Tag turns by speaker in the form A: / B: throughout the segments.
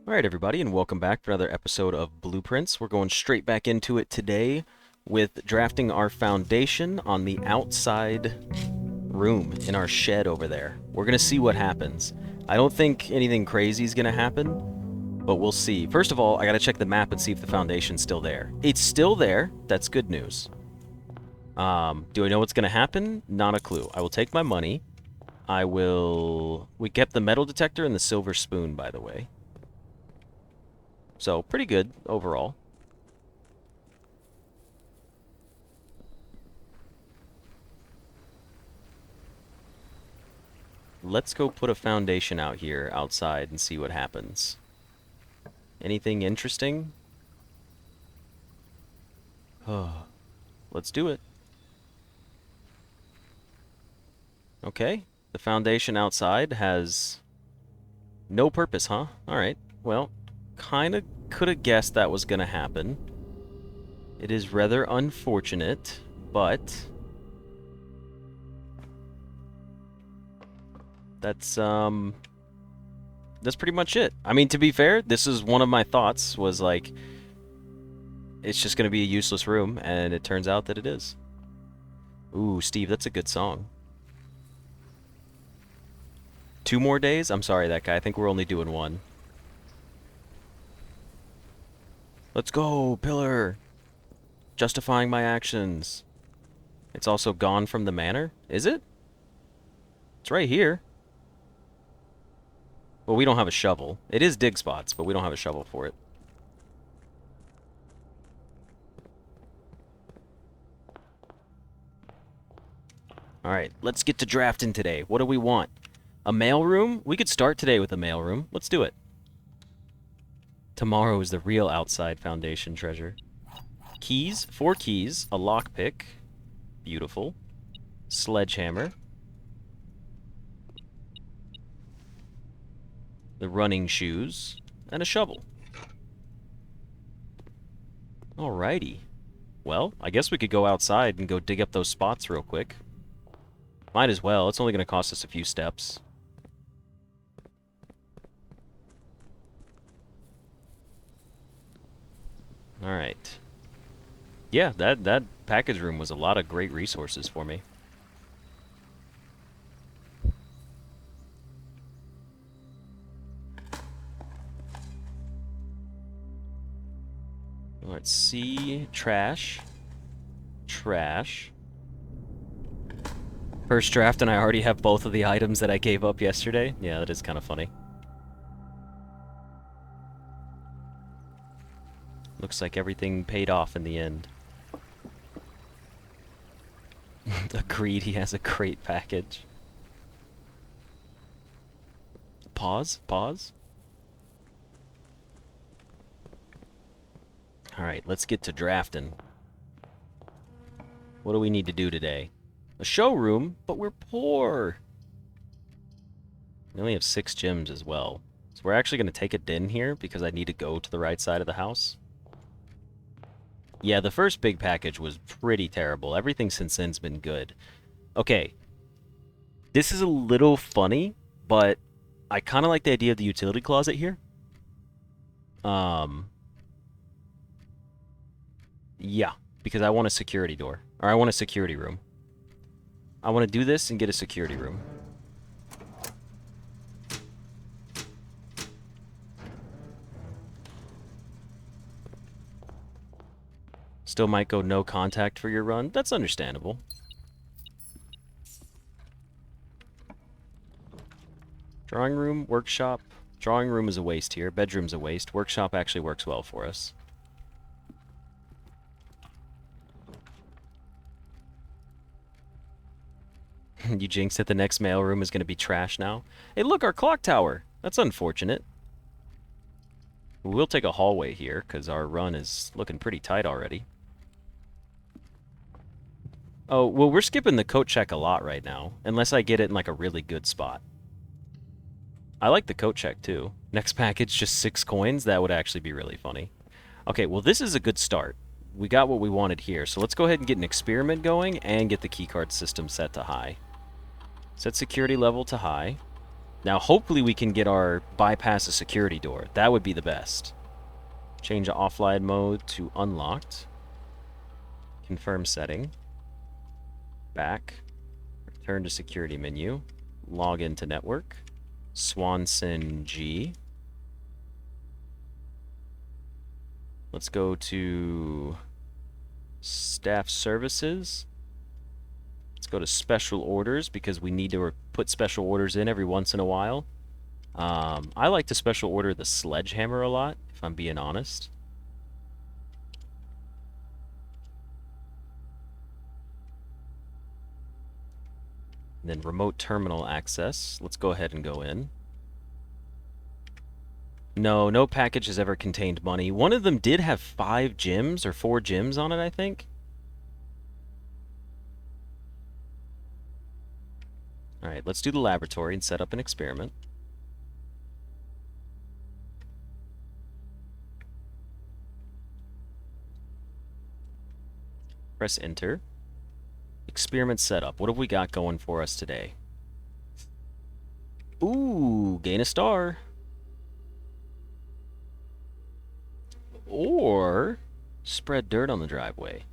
A: Alright everybody, and welcome back for another episode of Blueprints. We're going straight back into it today with drafting our foundation on the outside room in our shed over there. We're going to see what happens. I don't think anything crazy is going to happen, but we'll see. First of all, I got to check the map and see if the foundation's still there. It's still there. That's good news. Do I know what's going to happen? Not a clue. I will take my money. We kept the metal detector and the silver spoon, by the way. So, pretty good overall. Let's go put a foundation out here outside and see what happens. Anything interesting? Let's do it. Okay, the foundation outside has no purpose, huh? Alright, well, kinda could have guessed that was gonna happen. It is rather unfortunate, but that's pretty much it. I mean, to be fair, this is one of my thoughts, was like, it's just gonna be a useless room, and it turns out that it is. Ooh, Steve, that's a good song. 2 more days? I'm sorry, that guy. I think we're only doing 1. Let's go, pillar! Justifying my actions. It's also gone from the manor? Is it? It's right here. Well, we don't have a shovel. It is dig spots, but we don't have a shovel for it. Alright, let's get to drafting today. What do we want? A mailroom? We could start today with a mailroom. Let's do it. Tomorrow is the real outside foundation treasure. Keys, 4 keys, a lockpick, beautiful, sledgehammer, the running shoes, and a shovel. Alrighty. Well, I guess we could go outside and go dig up those spots real quick. Might as well, it's only going to cost us a few steps. Alright. Yeah, that package room was a lot of great resources for me. Let's see. Trash. Trash. First draft and I already have both of the items that I gave up yesterday. Yeah, that is kind of funny. Looks like everything paid off in the end. Agreed, he has a great package. Pause? Pause? Alright, let's get to drafting. What do we need to do today? A showroom? But we're poor! We only have 6 gems as well. So we're actually going to take a din here because I need to go to the right side of the house. Yeah, the first big package was pretty terrible. Everything since then's been good. Okay. This is a little funny, but I kind of like the idea of the utility closet here. Yeah, because I want a security door. Or I want a security room. I want to do this and get a security room. Still might go no contact for your run. That's understandable. Drawing room, workshop. Drawing room is a waste here. Bedroom's a waste. Workshop actually works well for us. You jinxed it, the next mailroom is going to be trash now. Hey, look, our clock tower. That's unfortunate. We'll take a hallway here, because our run is looking pretty tight already. Oh, well, we're skipping the coat check a lot right now, unless I get it in, like, a really good spot. I like the coat check, too. Next package, just 6 coins? That would actually be really funny. Okay, well, this is a good start. We got what we wanted here, so let's go ahead and get an experiment going and get the keycard system set to high. Set security level to high. Now, hopefully we can get our bypass a security door. That would be the best. Change offline mode to unlocked. Confirm setting. Back. Return to security menu. Log into network. Swanson G. Let's go to staff services. Let's go to special orders because we need to put special orders in every once in a while. I like to special order the sledgehammer a lot, if I'm being honest. And then remote terminal access. Let's go ahead and go in. No, no package has ever contained money. One of them did have 5 gems or 4 gems on it, I think. Alright, let's do the laboratory and set up an experiment. Press enter. Experiment setup. What have we got going for us today? Ooh, gain a star. Or spread dirt on the driveway.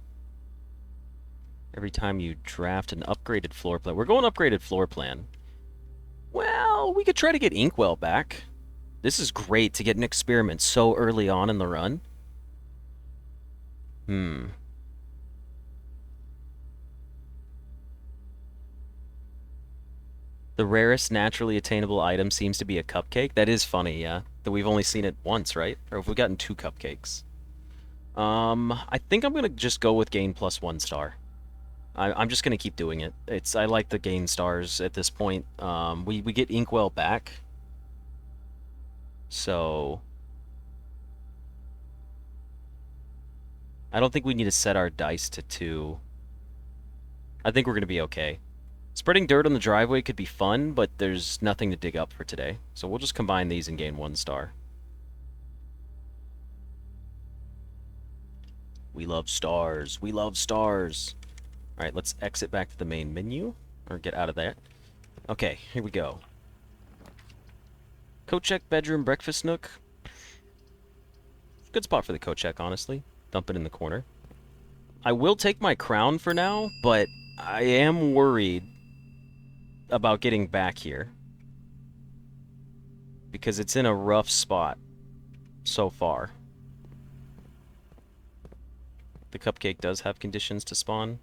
A: Every time you draft an upgraded floor plan. We're going upgraded floor plan. Well, we could try to get Inkwell back. This is great to get an experiment so early on in the run. The rarest naturally attainable item seems to be a cupcake. That is funny, yeah. That we've only seen it once, right? Or have we gotten 2 cupcakes? I think I'm gonna just go with gain plus 1 star. I'm just gonna keep doing it. I like the gain stars at this point. We get Inkwell back. So I don't think we need to set our dice to 2. I think we're gonna be okay. Spreading dirt on the driveway could be fun, but there's nothing to dig up for today. So we'll just combine these and gain 1 star. We love stars. We love stars. Alright, let's exit back to the main menu. Or get out of that. Okay, here we go. Coat check, bedroom, breakfast nook. Good spot for the coat check, honestly. Dump it in the corner. I will take my crown for now, but I am worried about getting back here. Because it's in a rough spot so far. The cupcake does have conditions to spawn.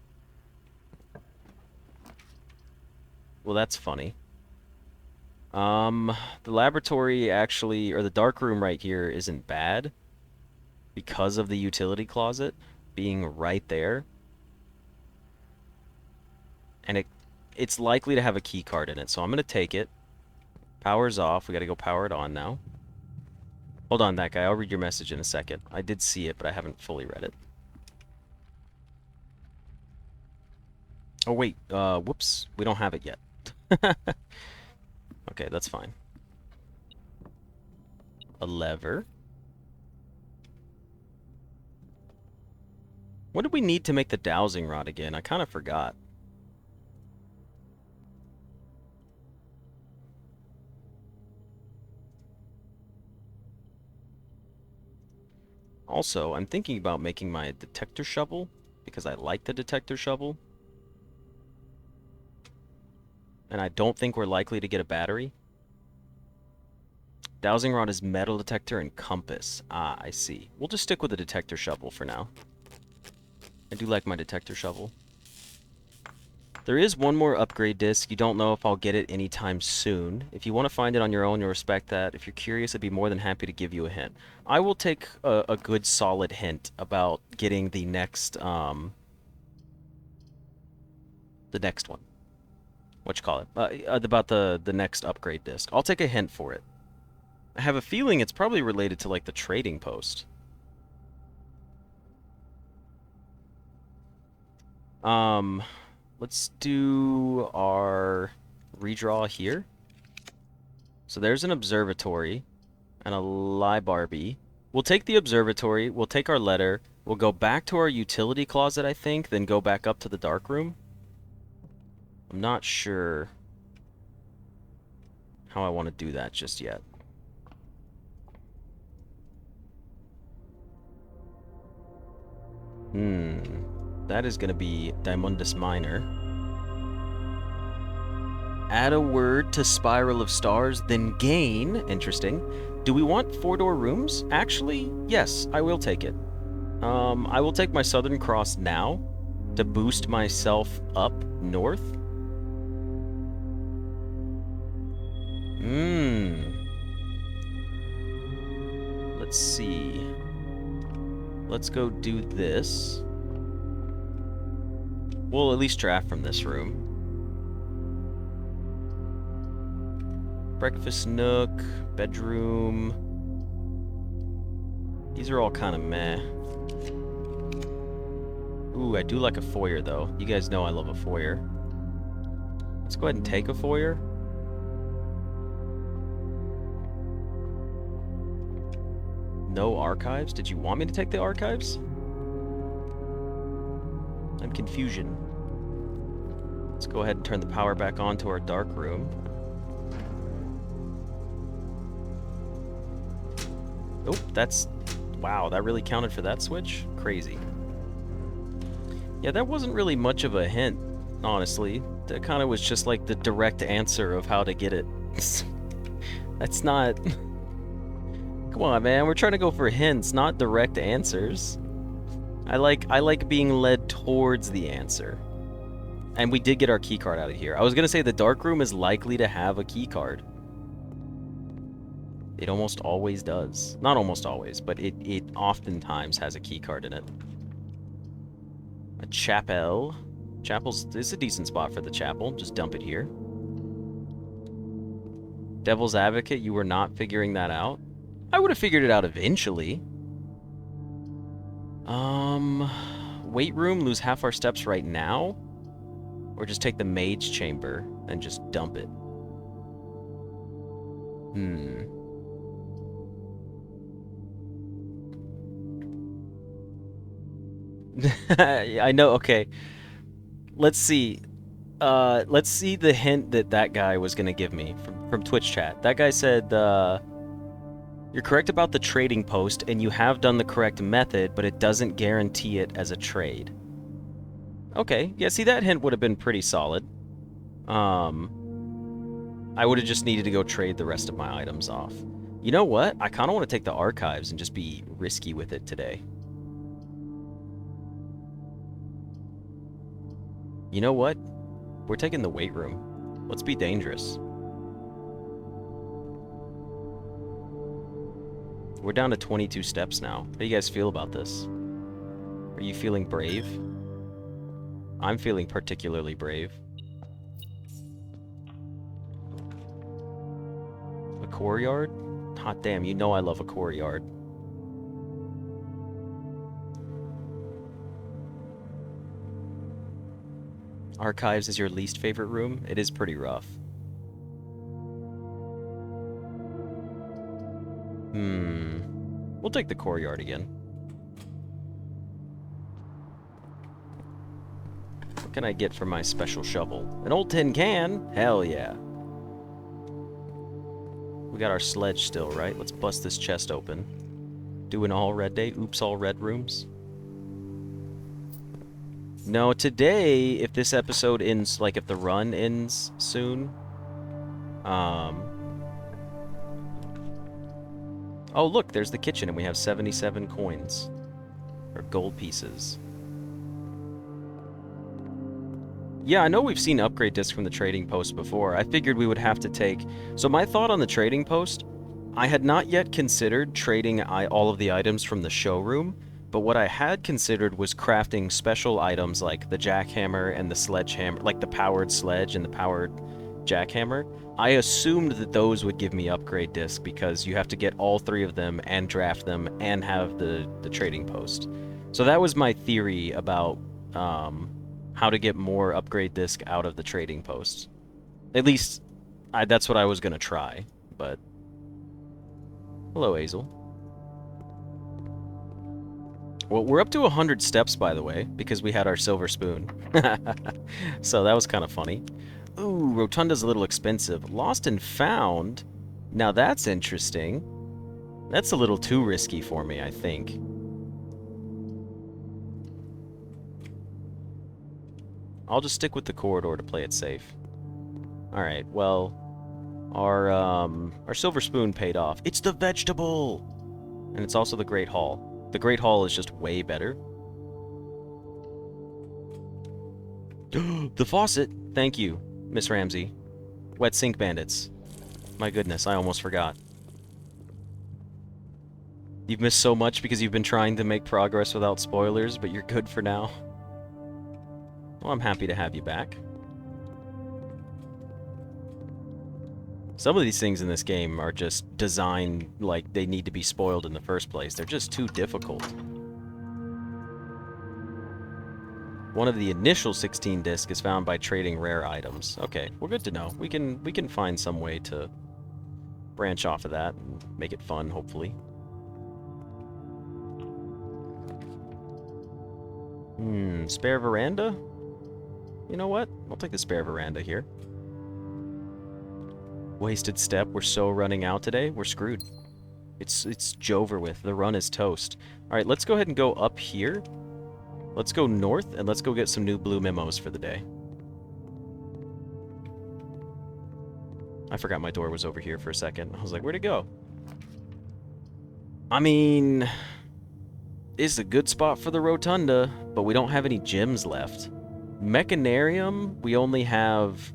A: Well, that's funny. The laboratory actually, or the dark room right here isn't bad because of the utility closet being right there. And it's likely to have a key card in it, so I'm going to take it. Power's off. We got to go power it on now. Hold on, that guy. I'll read your message in a second. I did see it, but I haven't fully read it. Oh, wait. Whoops. We don't have it yet. Okay, that's fine. A lever. What did we need to make the dowsing rod again? I kind of forgot. Also, I'm thinking about making my detector shovel, because I like the detector shovel. And I don't think we're likely to get a battery. Dowsing rod is metal detector and compass. Ah, I see. We'll just stick with the detector shovel for now. I do like my detector shovel. There is one more upgrade disc. You don't know if I'll get it anytime soon. If you want to find it on your own, you'll respect that. If you're curious, I'd be more than happy to give you a hint. I will take a good solid hint about getting the next one. What you call it? About the next upgrade disc. I'll take a hint for it. I have a feeling it's probably related to like the trading post. Let's do our redraw here. So there's an observatory and a Barbie. We'll take the observatory, we'll take our letter, we'll go back to our utility closet, I think, then go back up to the dark room. I'm not sure. how I want to do that just yet. That is going to be Dimundus Minor. Add a word to Spiral of Stars, then gain. Interesting. Do we want 4-door rooms? Actually, yes, I will take it. I will take my Southern Cross now to boost myself up north. Let's see. Let's go do this. We'll at least draft from this room. Breakfast nook, bedroom. These are all kind of meh. Ooh, I do like a foyer, though. You guys know I love a foyer. Let's go ahead and take a foyer. No archives? Did you want me to take the archives? I'm confusion. Let's go ahead and turn the power back on to our dark room. Oh, that's... Wow, that really counted for that switch? Crazy. Yeah, that wasn't really much of a hint, honestly. That kind of was just like the direct answer of how to get it. That's not... Come on, man, we're trying to go for hints, not direct answers. I like being led towards the answer. And we did get our keycard out of here. I was gonna say the dark room is likely to have a keycard. It almost always does. Not almost always, but it oftentimes has a keycard in it. A chapel. This is a decent spot for the chapel. Just dump it here. Devil's Advocate, you were not figuring that out? I would have figured it out eventually. Weight room, lose half our steps right now? Or just take the mage chamber and just dump it? I know, okay. Let's see. Let's see the hint that guy was gonna give me from Twitch chat. That guy said, you're correct about the trading post, and you have done the correct method, but it doesn't guarantee it as a trade. Okay, yeah, see, that hint would have been pretty solid. I would have just needed to go trade the rest of my items off. You know what? I kind of want to take the archives and just be risky with it today. You know what? We're taking the weight room. Let's be dangerous. We're down to 22 steps now. How do you guys feel about this? Are you feeling brave? I'm feeling particularly brave. A core yard? Hot damn, you know I love a core yard. Archives is your least favorite room? It is pretty rough. We'll take the core yard again. What can I get for my special shovel? An old tin can? Hell yeah. We got our sledge still, right? Let's bust this chest open. Do an all red day? Oops, all red rooms? No, today, if this episode ends, like if the run ends soon, oh, look, there's the kitchen, and we have 77 coins. Or gold pieces. Yeah, I know we've seen upgrade discs from the trading post before. I figured we would have to take... So my thought on the trading post, I had not yet considered trading all of the items from the showroom, but what I had considered was crafting special items like the jackhammer and the sledgehammer, like the powered sledge and the powered jackhammer. I assumed that those would give me upgrade disc because you have to get all 3 of them and draft them and have the trading post. So that was my theory about how to get more upgrade disc out of the trading post. At least, that's what I was going to try, but... Hello, Hazel. Well, we're up to 100 steps, by the way, because we had our silver spoon. So that was kind of funny. Ooh, Rotunda's a little expensive. Lost and Found? Now that's interesting. That's a little too risky for me, I think. I'll just stick with the corridor to play it safe. Alright, well, our silver spoon paid off. It's the vegetable! And it's also the Great Hall. The Great Hall is just way better. The faucet! Thank you, Miss Ramsey. Wet sink bandits. My goodness, I almost forgot. You've missed so much because you've been trying to make progress without spoilers, but you're good for now. Well, I'm happy to have you back. Some of these things in this game are just designed like they need to be spoiled in the first place. They're just too difficult. One of the initial 16 disc is found by trading rare items. Okay, we're good to know. We can find some way to branch off of that and make it fun, hopefully. Spare veranda? You know what? I'll take the spare veranda here. Wasted step. We're so running out today. We're screwed. It's Jover with. The run is toast. Alright, let's go ahead and go up here. Let's go north, and let's go get some new blue memos for the day. I forgot my door was over here for a second. I was like, where'd it go? I mean, it's a good spot for the Rotunda, but we don't have any gems left. Mechanarium, we only have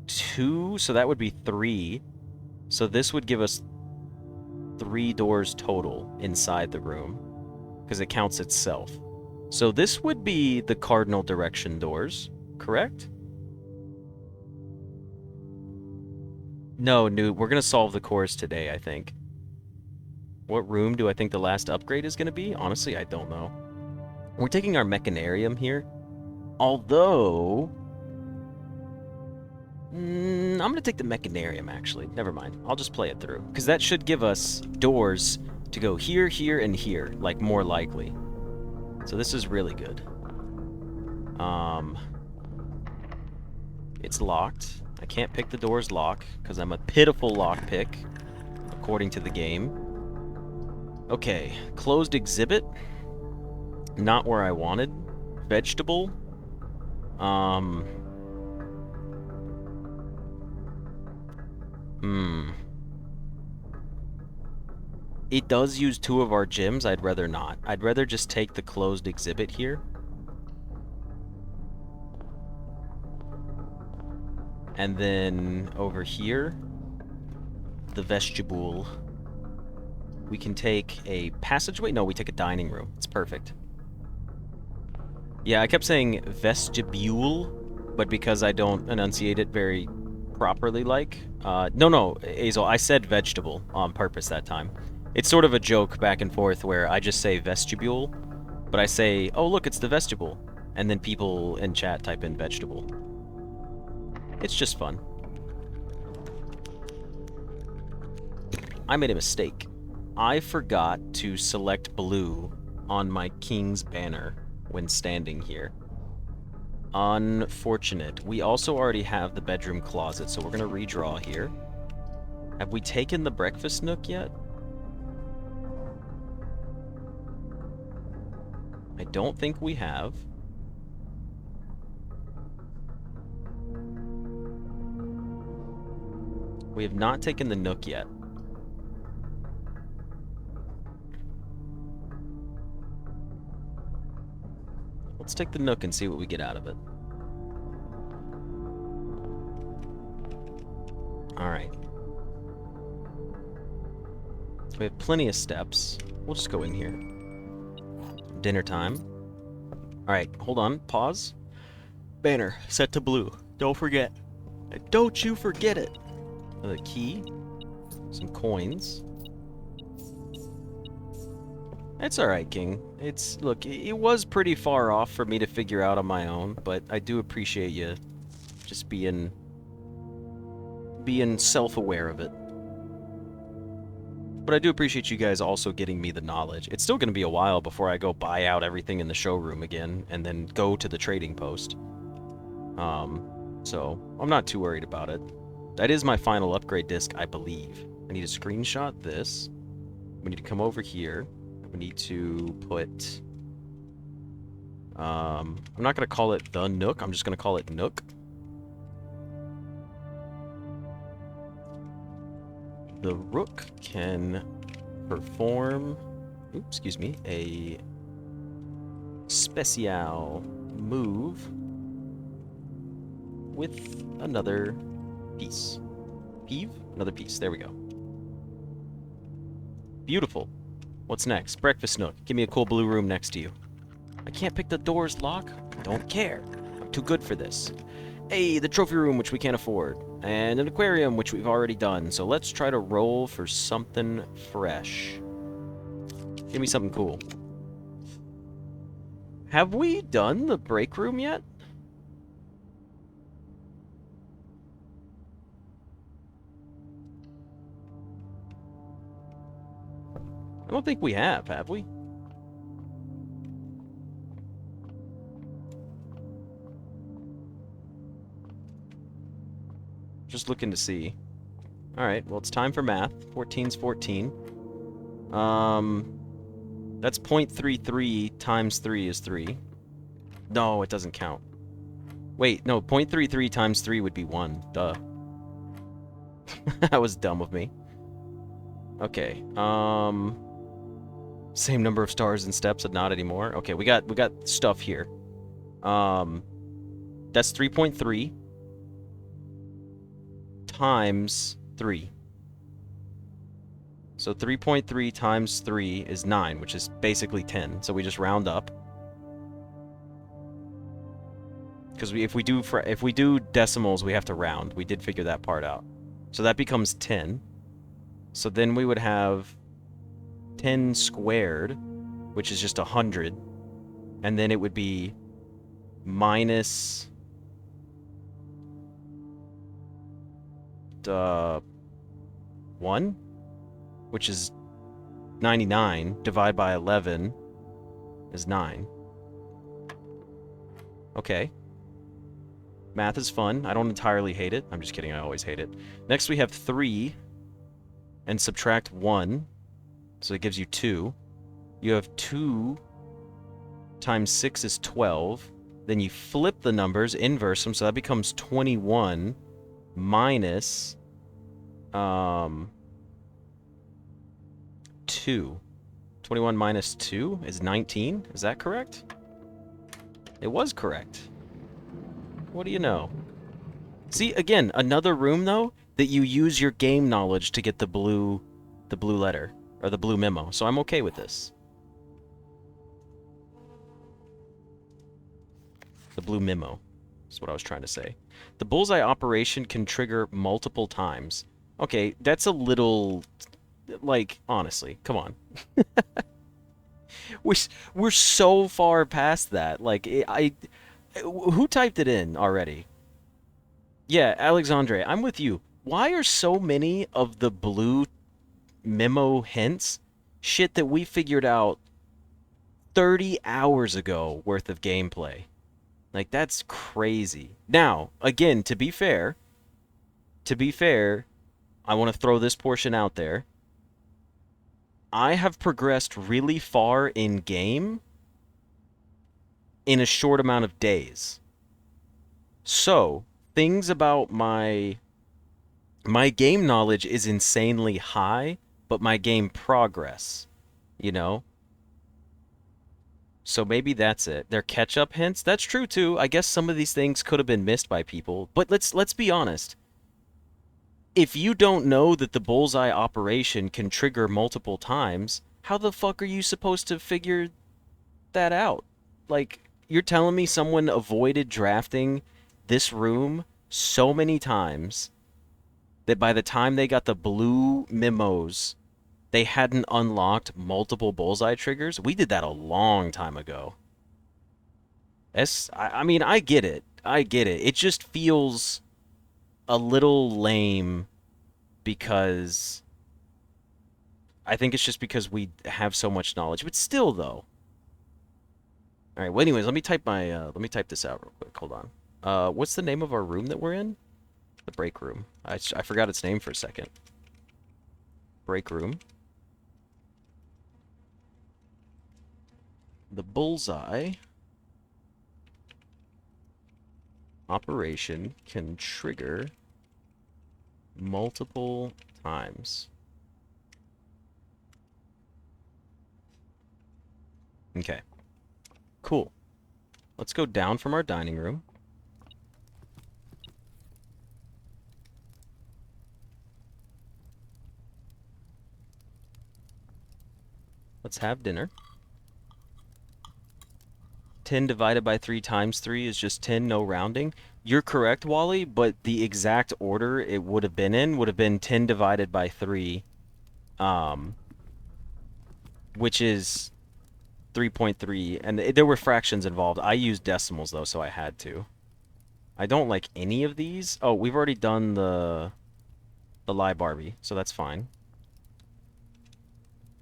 A: 2, so that would be 3. So this would give us 3 doors total inside the room, because it counts itself. So this would be the cardinal direction doors, correct? No, Newt, we're going to solve the cores today, I think. What room do I think the last upgrade is going to be? Honestly, I don't know. We're taking our Mechanarium here. Although... I'm going to take the Mechanarium, actually. Never mind. I'll just play it through. Because that should give us doors to go here, here, and here. Like, more likely. So this is really good. It's locked. I can't pick the door's lock, because I'm a pitiful lockpick, according to the game. Okay, closed exhibit. Not where I wanted. Vegetable. It does use 2 of our gems. I'd rather not. I'd rather just take the closed exhibit here. And then over here, the vestibule. We can take a passageway. No, we take a dining room. It's perfect. Yeah, I kept saying vestibule, but because I don't enunciate it very properly like... No, Azel, I said vegetable on purpose that time. It's sort of a joke back and forth where I just say vestibule, but I say, oh look, it's the vestibule. And then people in chat type in vegetable. It's just fun. I made a mistake. I forgot to select blue on my king's banner when standing here. Unfortunate. We also already have the bedroom closet, so we're going to redraw here. Have we taken the breakfast nook yet? I don't think we have. We have not taken the nook yet. Let's take the nook and see what we get out of it. Alright. We have plenty of steps. We'll just go in here. Dinner time. Alright, hold on. Pause. Banner, set to blue. Don't forget. Don't you forget it. A key. Some coins. It's alright, King. Look, it was pretty far off for me to figure out on my own, but I do appreciate you just being self-aware of it. But I do appreciate you guys also getting me the knowledge. It's still going to be a while before I go buy out everything in the showroom again, and then go to the trading post. So I'm not too worried about it. That is my final upgrade disc, I believe. I need to screenshot this. We need to come over here. We need to put... I'm not going to call it the Nook. I'm just going to call it Nook. The Rook can perform... Oops, excuse me. A special move with another piece. Peeve? Another piece. There we go. Beautiful. What's next? Breakfast Nook. Give me a cool blue room next to you. I can't pick the door's lock. Don't care. I'm too good for this. Hey, the trophy room, which we can't afford. And an aquarium, which we've already done. So let's try to roll for something fresh. Give me something cool. Have we done the break room yet? I don't think we have we? Just looking to see. Alright, well, it's time for math. 14's 14. That's 0.33 times 3 is 3. No, it doesn't count. Wait, no, 0.33 times 3 would be 1. Duh. That was dumb of me. Okay, same number of stars and steps, but not anymore. Okay, we got stuff here. That's 3.3 times 3. So 3.3 times 3 is 9, which is basically 10. So we just round up. Because if we do decimals, we have to round. We did figure that part out. So that becomes 10. So then we would have 10 squared, which is just 100. And then it would be minus 1, which is 99, divided by 11 is 9. Okay. Math is fun. I don't entirely hate it. I'm just kidding, I always hate it. Next we have 3, and subtract 1, so it gives you 2. You have 2 times 6 is 12. Then you flip the numbers, inverse them, so that becomes 21 minus 2. 21 minus 2 is 19. Is that correct? It was correct. What do you know? See, again, another room, though, that you use your game knowledge to get the blue letter, or the blue memo, so I'm okay with this. The blue memo is what I was trying to say. The bullseye operation can trigger multiple times. Okay, that's a little... like, honestly, come on. We're so far past that. Like, who typed it in already? Yeah, Alexandre, I'm with you. Why are so many of the blue memo hints shit that we figured out 30 hours ago worth of gameplay? Like, that's crazy. Now, again, to be fair, I want to throw this portion out there. I have progressed really far in game in a short amount of days. So, things about my game knowledge is insanely high, but my game progress, you know? So maybe that's it. They're catch-up hints. That's true too. I guess some of these things could have been missed by people, but let's be honest. If you don't know that the bullseye operation can trigger multiple times, how the fuck are you supposed to figure that out? Like, you're telling me someone avoided drafting this room so many times that by the time they got the blue memos, they hadn't unlocked multiple bullseye triggers? We did that a long time ago. I mean, I get it. I get it. It just feels a little lame because I think it's just because we have so much knowledge. But still, though. All right. Well, anyways, let me type this out real quick. Hold on. What's the name of our room that we're in? The break room. I forgot its name for a second. Break room. The bullseye operation can trigger multiple times. Okay. Cool. Let's go down from our dining room. Let's have dinner. 10 divided by 3 times 3 is just 10, no rounding. You're correct, Wally, but the exact order it would have been in would have been 10 divided by 3, which is 3.3, and there were fractions involved. I used decimals, though, so I had to. I don't like any of these. Oh, we've already done the lie Barbie, so that's fine.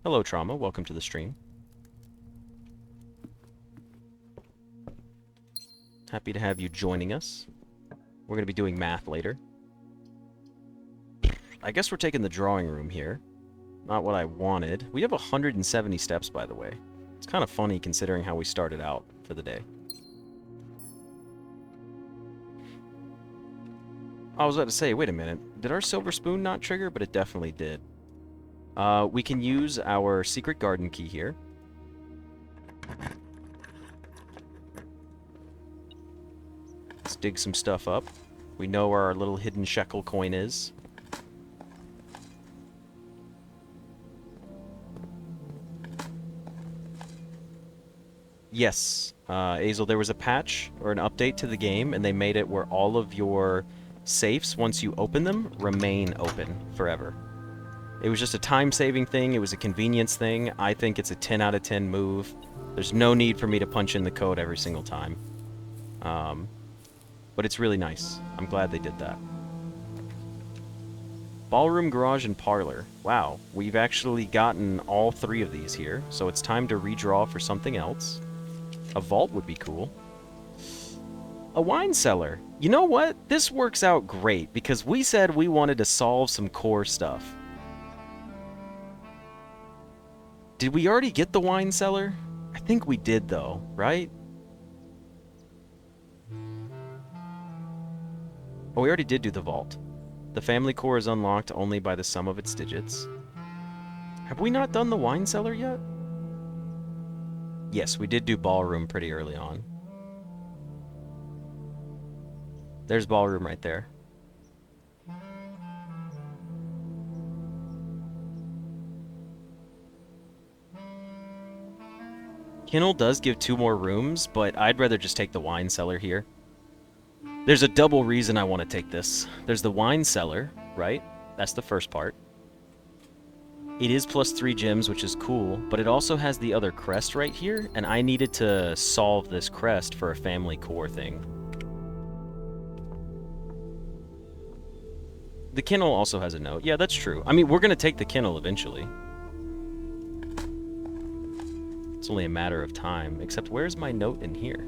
A: Hello, Trauma. Welcome to the stream. Happy to have you joining us. We're going to be doing math later. I guess we're taking the drawing room here. Not what I wanted. We have 170 steps, by the way. It's kind of funny considering how we started out for the day. I was about to say, wait a minute. Did our silver spoon not trigger? But it definitely did. We can use our secret garden key here. Let's dig some stuff up. We know where our little hidden shekel coin is. Yes, Azel, there was a patch or an update to the game, and they made it where all of your safes, once you open them, remain open forever. It was just a time-saving thing. It was a convenience thing. I think it's a 10 out of 10 move. There's no need for me to punch in the code every single time. But it's really nice. I'm glad they did that. Ballroom, garage, and parlor. Wow, we've actually gotten all 3 of these here, so it's time to redraw for something else. A vault would be cool. A wine cellar. You know what? This works out great, because we said we wanted to solve some core stuff. Did we already get the wine cellar? I think we did, though, right? Oh, we already did do the vault. The family core is unlocked only by the sum of its digits. Have we not done the wine cellar yet? Yes, we did do ballroom pretty early on. There's ballroom right there. Kennel does give 2 more rooms, but I'd rather just take the wine cellar here. There's a double reason I want to take this. There's the wine cellar, right? That's the first part. It is plus 3 gems, which is cool, but it also has the other crest right here, and I needed to solve this crest for a family core thing. The kennel also has a note. Yeah, that's true. I mean, we're going to take the kennel eventually. It's only a matter of time. Except, where's my note in here?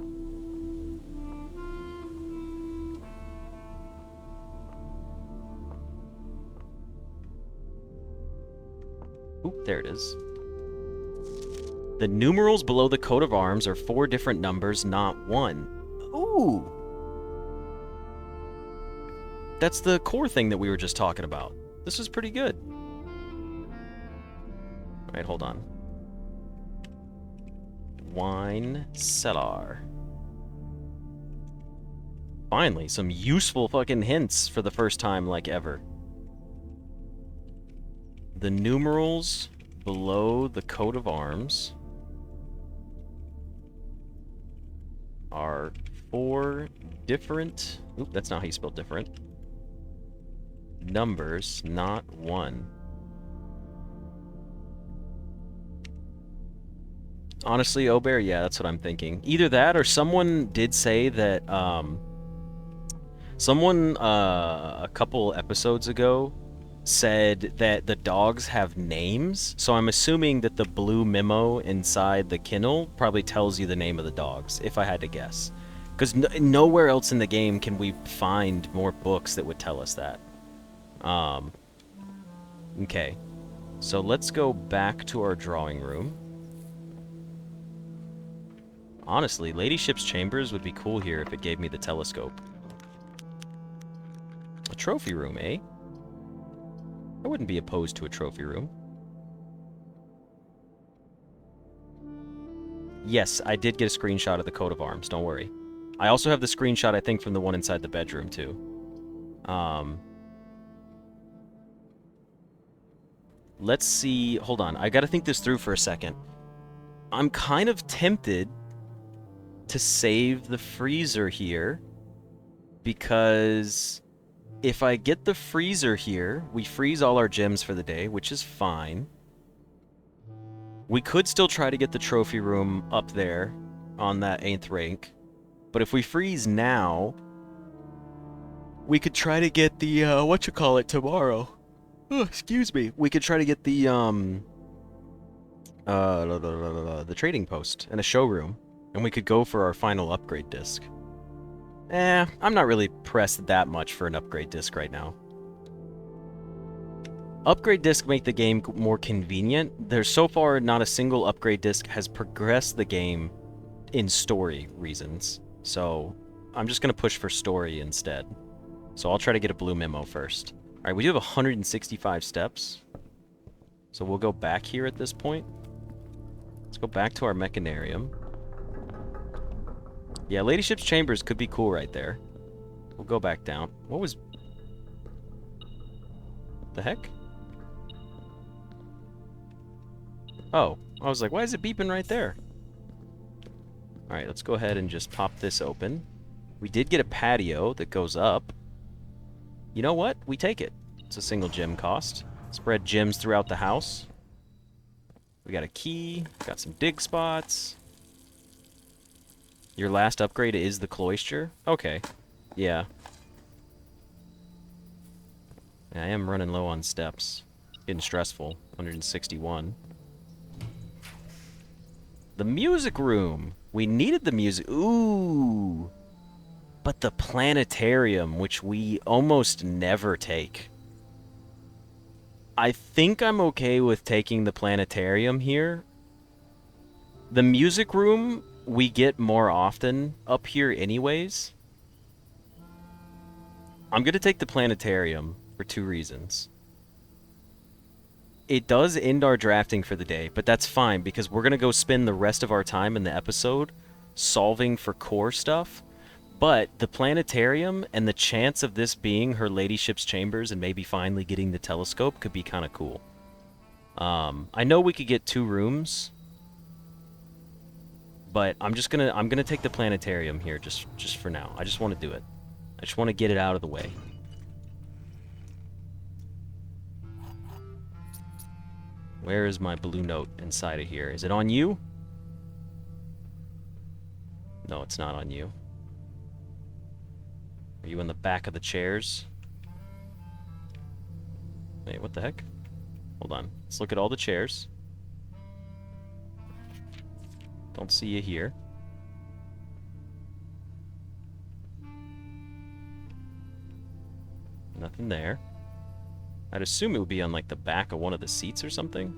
A: Oop, there it is. The numerals below the coat of arms are 4 different numbers, not 1. Ooh! That's the core thing that we were just talking about. This is pretty good. Alright, hold on. Wine cellar. Finally, some useful fucking hints for the first time, like, ever. The numerals below the coat of arms are 4 different... Oop, that's not how you spell different. Numbers, not 1. Honestly, Obear, yeah, that's what I'm thinking. Either that, or someone did say that, someone, a couple episodes ago said that the dogs have names, so I'm assuming that the blue memo inside the kennel probably tells you the name of the dogs, if I had to guess. Because nowhere else in the game can we find more books that would tell us that. Okay. So let's go back to our drawing room. Honestly, Ladyship's Chambers would be cool here if it gave me the telescope. A trophy room, eh? I wouldn't be opposed to a trophy room. Yes, I did get a screenshot of the coat of arms, don't worry. I also have the screenshot, I think, from the one inside the bedroom, too. Let's see... Hold on, I gotta think this through for a second. I'm kind of tempted to save the freezer here, because if I get the freezer here, we freeze all our gems for the day, which is fine. We could still try to get the trophy room up there on that 8th rank, but if we freeze now, we could try to get the, whatchamacallit tomorrow. Oh, excuse me. We could try to get the trading post and a showroom, and we could go for our final upgrade disc. I'm not really pressed that much for an upgrade disc right now. Upgrade disc make the game more convenient. There's so far not a single upgrade disc has progressed the game in story reasons. So I'm just going to push for story instead. So I'll try to get a blue memo first. Alright, we do have 165 steps. So we'll go back here at this point. Let's go back to our mechanarium. Yeah, Ladyship's Chambers could be cool right there. We'll go back down. What was... the heck? Oh, I was like, why is it beeping right there? Alright, let's go ahead and just pop this open. We did get a patio that goes up. You know what? We take it. It's a single gem cost. Spread gems throughout the house. We got a key. Got some dig spots. Your last upgrade is the cloister? Okay. Yeah. I am running low on steps. Getting stressful. 161. The music room. We needed the music. Ooh. But the planetarium, which we almost never take. I think I'm okay with taking the planetarium here. The music room we get more often up here anyways. I'm going to take the planetarium for 2 reasons. It does end our drafting for the day, but that's fine because we're going to go spend the rest of our time in the episode solving for core stuff. But the planetarium and the chance of this being her Ladyship's Chambers and maybe finally getting the telescope could be kind of cool. I know we could get 2 rooms, but I'm gonna take the planetarium here just for now. I just want to do it. I just want to get it out of the way. Where is my blue note inside of here? Is it on you? No, it's not on you. Are you in the back of the chairs? Wait, what the heck? Hold on. Let's look at all the chairs. Don't see you here. Nothing there. I'd assume it would be on like the back of one of the seats or something.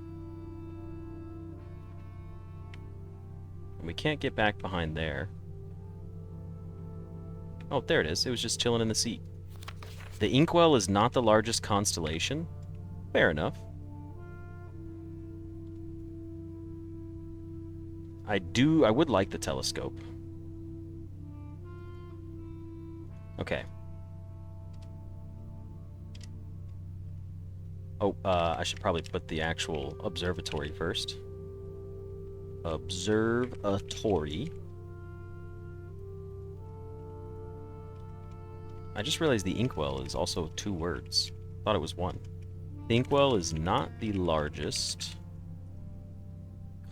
A: And we can't get back behind there. Oh, there it is. It was just chilling in the seat. The inkwell is not the largest constellation. Fair enough. I would like the telescope. Okay. Oh, I should probably put the actual observatory first. Observatory. I just realized the inkwell is also 2 words. Thought it was 1. The inkwell is not the largest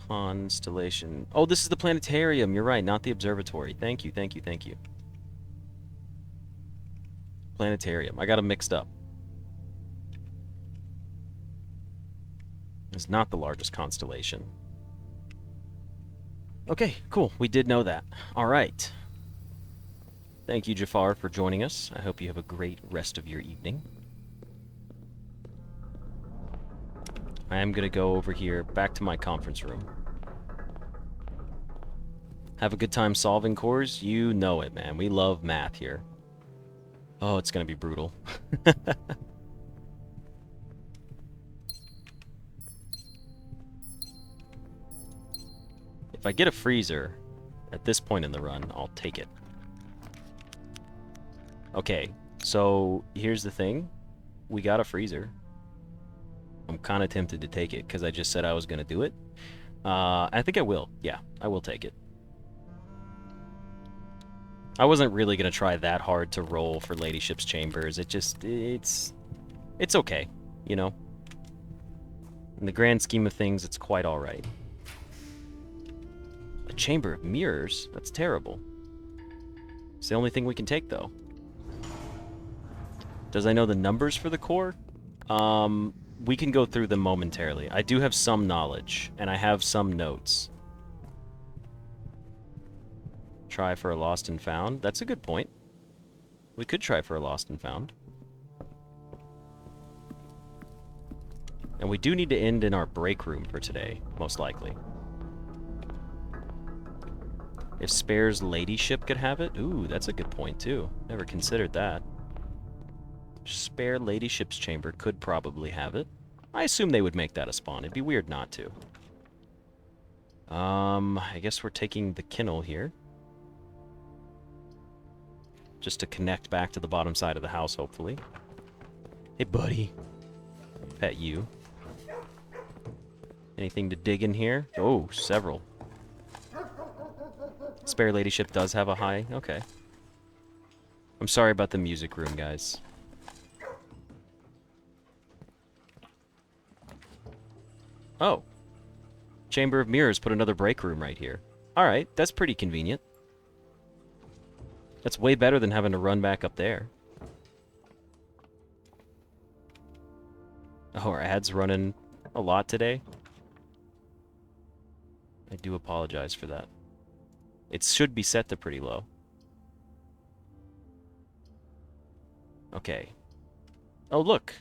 A: constellation. Oh, this is the planetarium. You're right, not the observatory. Thank you, thank you, thank you. Planetarium. I got them mixed up. It's not the largest constellation. Okay, cool. We did know that. All right. Thank you, Jafar, for joining us. I hope you have a great rest of your evening. I am going to go over here, back to my conference room. Have a good time solving cores? You know it, man. We love math here. Oh, it's going to be brutal. If I get a freezer at this point in the run, I'll take it. Okay, so here's the thing. We got a freezer. I'm kind of tempted to take it because I just said I was going to do it. I think I will. Yeah, I will take it. I wasn't really going to try that hard to roll for Ladyship's Chambers. It's okay, you know? In the grand scheme of things, it's quite alright. A Chamber of Mirrors? That's terrible. It's the only thing we can take, though. Does I know the numbers for the core? We can go through them momentarily. I do have some knowledge, and I have some notes. Try for a lost and found. That's a good point. We could try for a lost and found. And we do need to end in our break room for today, most likely. If Spare's Ladyship could have it? Ooh, that's a good point, too. Never considered that. Spare Ladyship's Chamber could probably have it. I assume they would make that a spawn. It'd be weird not to. I guess we're taking the kennel here. Just to connect back to the bottom side of the house, hopefully. Hey, buddy. Pet you. Anything to dig in here? Oh, several. Spare Ladyship does have a high. Okay. I'm sorry about the music room, guys. Oh. Chamber of Mirrors put another break room right here. Alright, that's pretty convenient. That's way better than having to run back up there. Oh, our ad's running a lot today. I do apologize for that. It should be set to pretty low. Okay. Oh, look!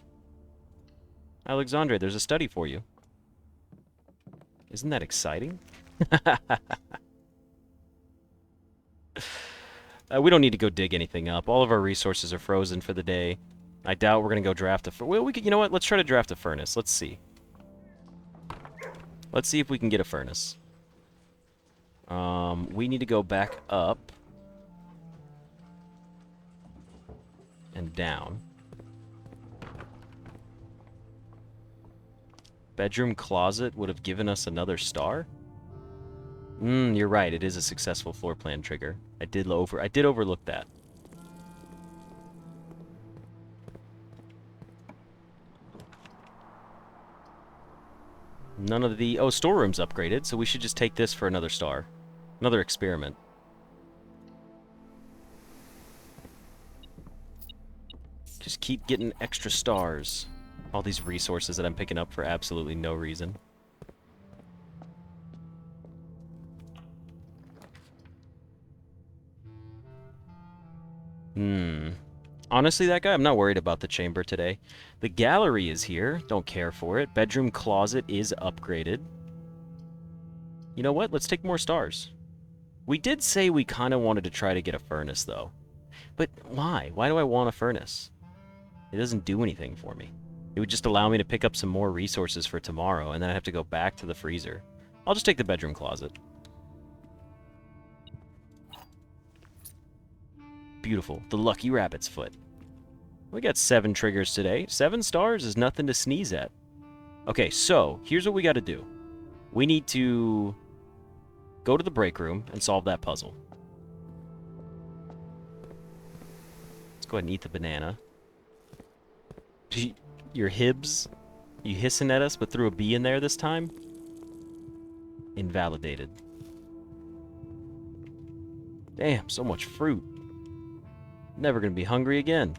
A: Alexandre, there's a study for you. Isn't that exciting? We don't need to go dig anything up. All of our resources are frozen for the day. I doubt we're going to go draft a... Well, we could, you know what? Let's try to draft a furnace. Let's see. Let's see if we can get a furnace. We need to go back up. And down. Bedroom closet would have given us another star? You're right. It is a successful floor plan trigger. I did overlook that. None of the... Oh, storeroom's upgraded, so we should just take this for another star. Another experiment. Just keep getting extra stars. All these resources that I'm picking up for absolutely no reason. Honestly, that guy, I'm not worried about the chamber today. The gallery is here. Don't care for it. Bedroom closet is upgraded. You know what? Let's take more stars. We did say we kind of wanted to try to get a furnace, though. But why? Why do I want a furnace? It doesn't do anything for me. It would just allow me to pick up some more resources for tomorrow, and then I'd have to go back to the freezer. I'll just take the bedroom closet. Beautiful. The lucky rabbit's foot. We got 7 triggers today. 7 stars is nothing to sneeze at. Okay, so here's what we got to do. We need to go to the break room and solve that puzzle. Let's go ahead and eat the banana. Your hibs? You hissing at us, but threw a bee in there this time? Invalidated. Damn, so much fruit. Never gonna be hungry again.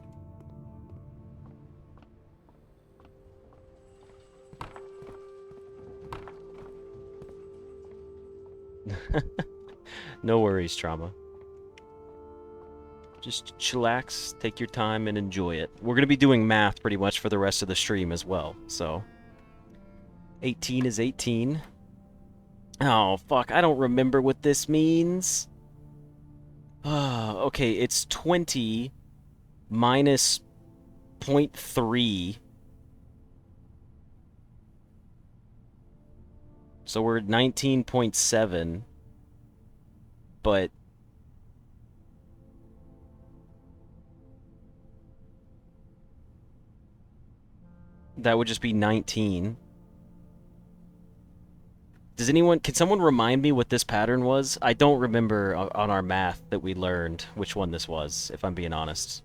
A: No worries, Trauma. Just chillax, take your time, and enjoy it. We're going to be doing math pretty much for the rest of the stream as well, so... 18 is 18. Oh, fuck, I don't remember what this means. Okay, it's 20 minus 0.3. So we're at 19.7. But... that would just be 19. Can someone remind me what this pattern was? I don't remember on our math that we learned which one this was, if I'm being honest.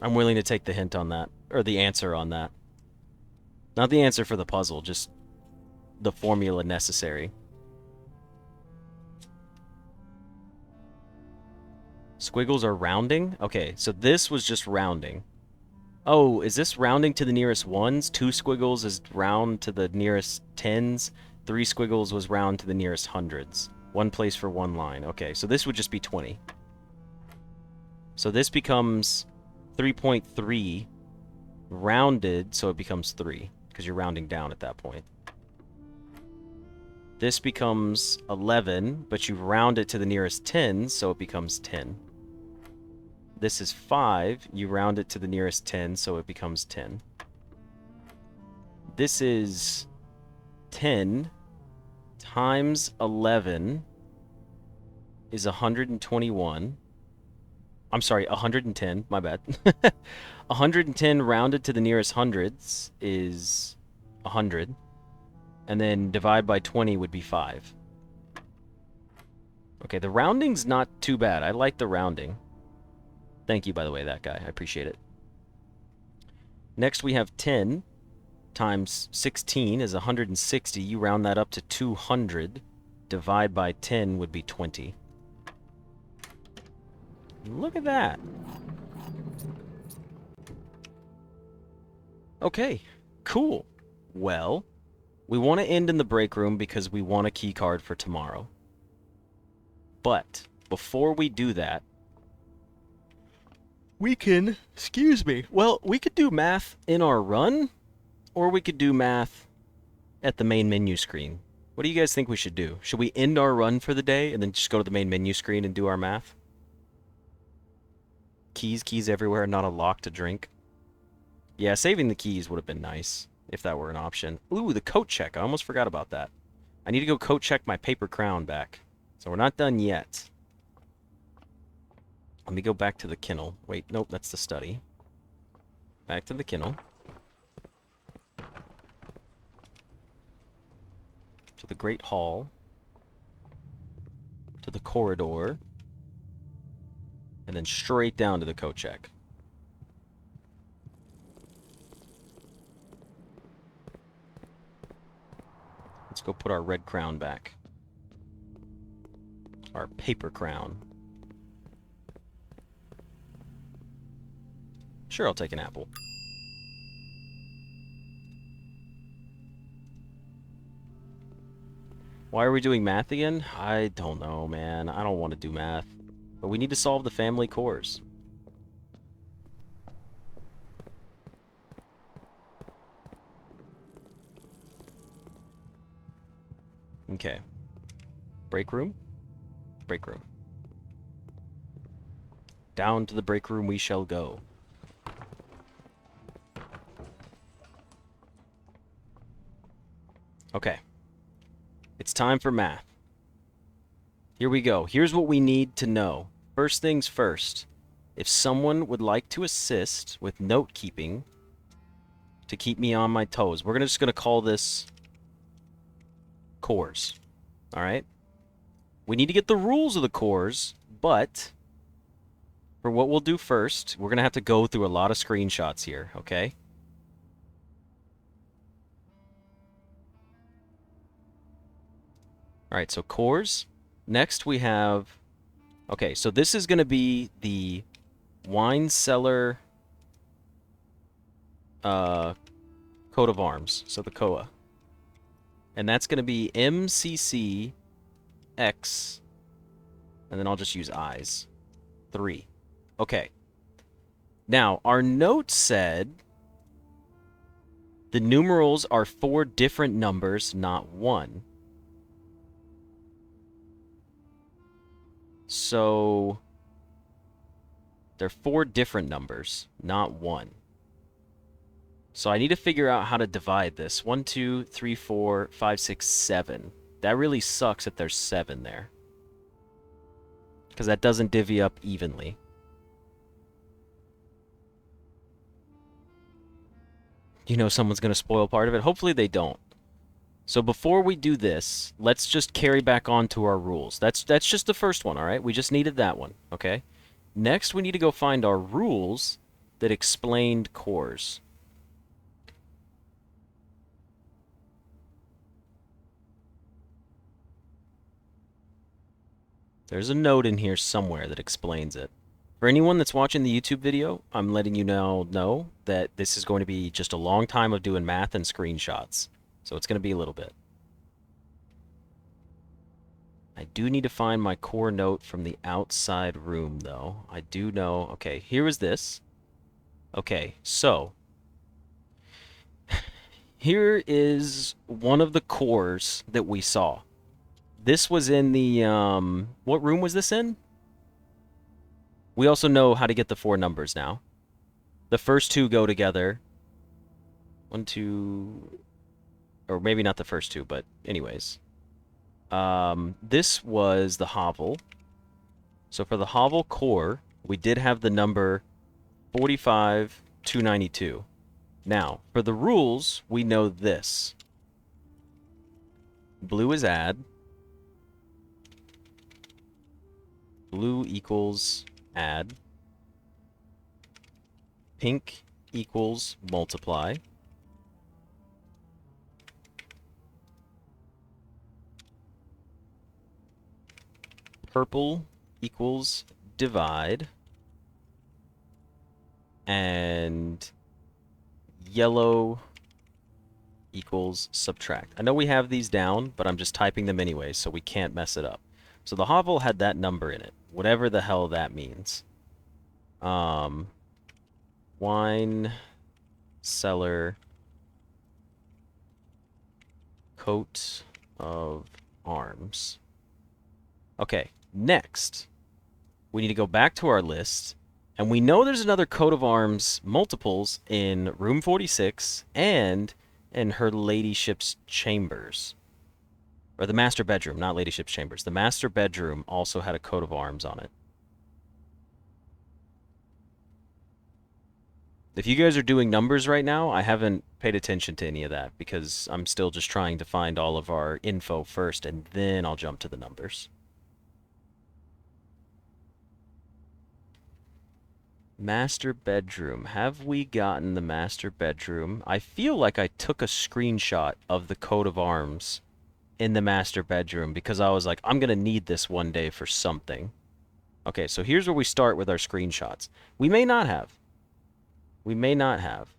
A: I'm willing to take the hint on that, or the answer on that. Not the answer for the puzzle, just the formula necessary. Squiggles are rounding? Okay, so this was just rounding. Oh, is this rounding to the nearest ones? 2 squiggles is round to the nearest tens. 3 squiggles was round to the nearest hundreds. 1 place for 1 line. Okay, so this would just be 20. So this becomes 3.3 rounded, so it becomes 3, because you're rounding down at that point. This becomes 11, but you round it to the nearest tens, so it becomes 10. This is 5. You round it to the nearest 10, so it becomes 10. This is 10 times 11 is 121. I'm sorry, 110. My bad. 110 rounded to the nearest hundreds is 100. And then divide by 20 would be 5. Okay, the rounding's not too bad. I like the rounding. Thank you, by the way, that guy. I appreciate it. Next, we have 10 times 16 is 160. You round that up to 200. Divide by 10 would be 20. Look at that. Okay, cool. Well, we want to end in the break room because we want a key card for tomorrow. But before we do that, we can, well, we could do math in our run, or we could do math at the main menu screen. What do you guys think we should do? Should we end our run for the day and then just go to the main menu screen and do our math? Keys everywhere, not a lock to drink. Yeah, saving the keys would have been nice, if that were an option. Ooh, the coat check. I almost forgot about that. I need to go coat check my paper crown back. So we're not done yet. Let me go back to the kennel. Wait, nope, that's the study. Back to the kennel. To the Great Hall. To the corridor. And then straight down to the coat check. Let's go put our red crown back. Our paper crown. Sure, I'll take an apple. Why are we doing math again? I don't know, man. I don't want to do math. But we need to solve the family cores. Okay. Break room? Break room. Down to the break room we shall go. Okay. It's time for math. Here we go. Here's what we need to know. First things first. If someone would like to assist with note keeping to keep me on my toes, we're just going to call this cores. Alright? We need to get the rules of the cores, but for what we'll do first, we're going to have to go through a lot of screenshots here, okay? Alright, so cores. Next we have... Okay, so this is going to be the wine cellar coat of arms. So the COA. And that's going to be MCC X. And then I'll just use eyes. 3. Okay. Now, our note said the numerals are 4 different numbers, not 1. So they're 4 different numbers, not 1. So I need to figure out how to divide this. 1, 2, 3, 4, 5, 6, 7. That really sucks that there's 7 there, because that doesn't divvy up evenly. You know someone's going to spoil part of it. Hopefully they don't. So before we do this, let's just carry back on to our rules. That's just the first one, all right? We just needed that one, okay? Next, we need to go find our rules that explained cores. There's a note in here somewhere that explains it. For anyone that's watching the YouTube video, I'm letting you know that this is going to be just a long time of doing math and screenshots. So it's going to be a little bit. I do need to find my core note from the outside room, though. I do know... Okay, here is this. Okay, so... here is one of the cores that we saw. This was in the... what room was this in? We also know how to get the 4 numbers now. The first 2 go together. 1, 2... Or maybe not the first 2, but anyways. This was the hovel. So for the hovel core, we did have the number 45,292. Now, for the rules, we know this. Blue is add. Blue equals add. Pink equals multiply. Purple equals divide. And yellow equals subtract. I know we have these down, but I'm just typing them anyway, so we can't mess it up. So the hovel had that number in it, whatever the hell that means. Wine cellar coat of arms. Okay, next, we need to go back to our list, and we know there's another coat of arms multiples in room 46 and in her ladyship's chambers. Or the master bedroom, not ladyship's chambers. The master bedroom also had a coat of arms on it. If you guys are doing numbers right now, I haven't paid attention to any of that because I'm still just trying to find all of our info first, and then I'll jump to the numbers. Master bedroom. Have we gotten the master bedroom? I feel like I took a screenshot of the coat of arms in the master bedroom because I was like, I'm going to need this one day for something. Okay, so here's where we start with our screenshots. We may not have. We may not have.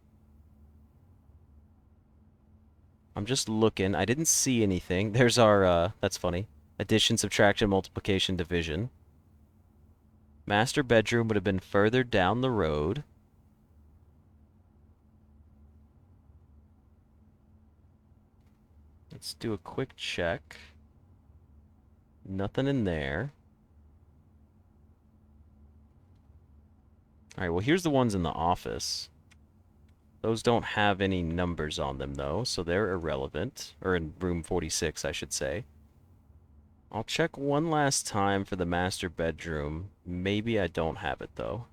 A: I'm just looking. I didn't see anything. There's our, that's funny. Addition, subtraction, multiplication, division. Master bedroom would have been further down the road. Let's do a quick check. Nothing in there. Alright, well here's the ones in the office. Those don't have any numbers on them though, so they're irrelevant. Or in room 46, I should say. I'll check one last time for the master bedroom. Maybe I don't have it though.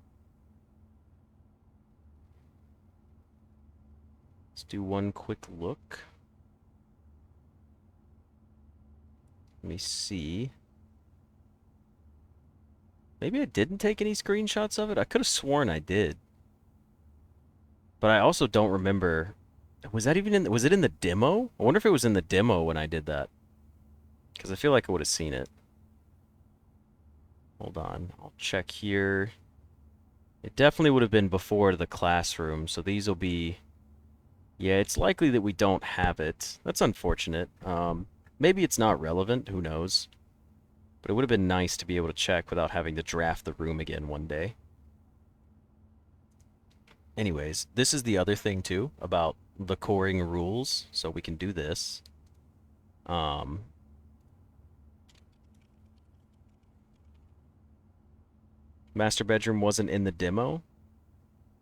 A: Let's do one quick look. Let me see. Maybe I didn't take any screenshots of it. I could have sworn I did. But I also don't remember. Was that even in... Was it in the demo? I wonder if it was in the demo when I did that. Because I feel like I would have seen it. Hold on. I'll check here. It definitely would have been before the classroom, so these will be... Yeah, it's likely that we don't have it. That's unfortunate. Maybe it's not relevant. Who knows? But it would have been nice to be able to check without having to draft the room again one day. Anyways, this is the other thing too about the coring rules. So we can do this. Master bedroom wasn't in the demo?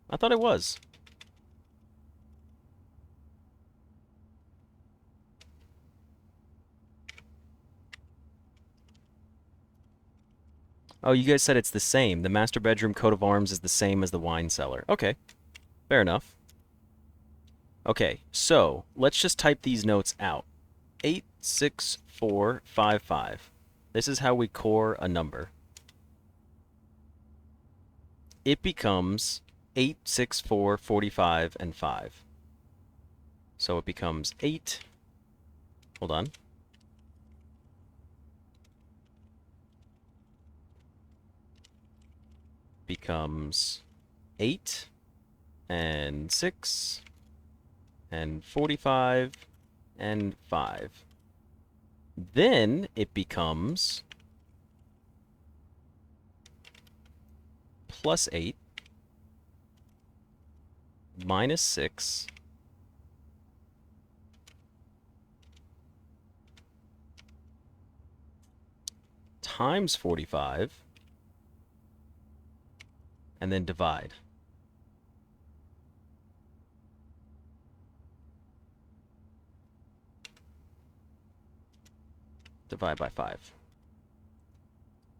A: I thought it was. Oh, you guys said it's the same. The master bedroom coat of arms is the same as the wine cellar. Okay, fair enough. Okay, so let's just type these notes out. 86455. This is how we core a number. It becomes 86445 and 5. So it becomes 8. Hold on. Becomes 8 and 6 and 45 and 5. Then it becomes plus 8 minus 6 times 45 and then divide. Divide by 5.